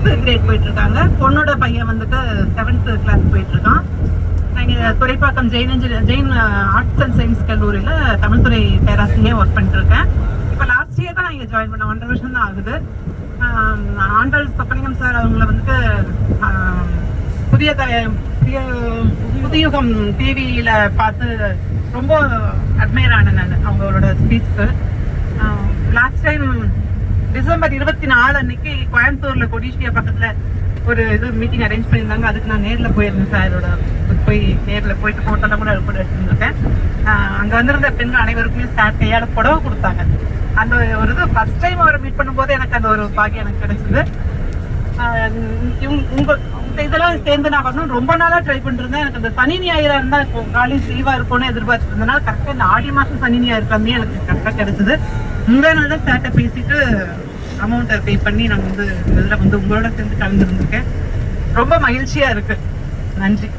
6th great போயிட்டு இருக்காங்க. பொண்ணோட பையன் வந்துட்டு 7th கிளாஸ் போயிட்டு இருக்கான். நான் Thoraipakkam Jain arts and science கல்லூரியில தமிழ்துறை பேராசிரியர் ஒர்க் பண்ணிட்டு இருக்கேன். இப்போ லாஸ்ட் இயர் தான் நான் இங்கே ஜாயின் பண்ண 1.5 வருஷம் தான் ஆகுது. ஆண்டாள் சொக்கலிங்கம் சார் அவங்கள வந்துட்டு புதியுகம் டிவியில பார்த்து ரொம்ப அட்மையர் ஆனேன் நான் அவங்களோட ஸ்பீச்சுக்கு. லாஸ்ட் டைம் டிசம்பர் 24 அன்னைக்கு கோயம்புத்தூர்ல கொடிஷியா பக்கத்துல ஒரு இது மீட்டிங் அரேஞ்ச் பண்ணியிருந்தாங்க. அதுக்கு நான் நேரில் போயிருந்தேன். சாரோட நேரில் போயிட்டு போட்டோலாம் கூட எடுத்துருக்கேன். அங்கே வந்திருந்த பெண்கள் அனைவருக்குமே சார் கையால் புடவை கொடுத்தாங்க. அந்த ஒரு இது ஃபர்ஸ்ட் டைம் அவரை மீட் பண்ணும்போது எனக்கு அந்த ஒரு பாக்கியம் எனக்கு கிடைச்சது. உங்க இதெல்லாம் சேர்ந்து நான் வரணும் ரொம்ப நாளா ட்ரை பண்ணிருந்தேன். எனக்கு அந்த சனி ஞாயிறா இருந்தா இப்போ காலேஜ் லீவா இருக்கும்னு எதிர்பார்த்துட்டு இருந்தனால கரெக்டாக இந்த ஆடி மாசம் சனி ஞாயிறு கம்மியாக எனக்கு கரெக்டாக கிடைச்சது. முந்தா நாள் தான் சார்ட்ட பேசிட்டு அமௌண்ட்டை பே பண்ணி நான் இதில் உங்களோட சேர்ந்து கலந்துருந்துருக்கேன். ரொம்ப மகிழ்ச்சியா இருக்கு. நன்றி.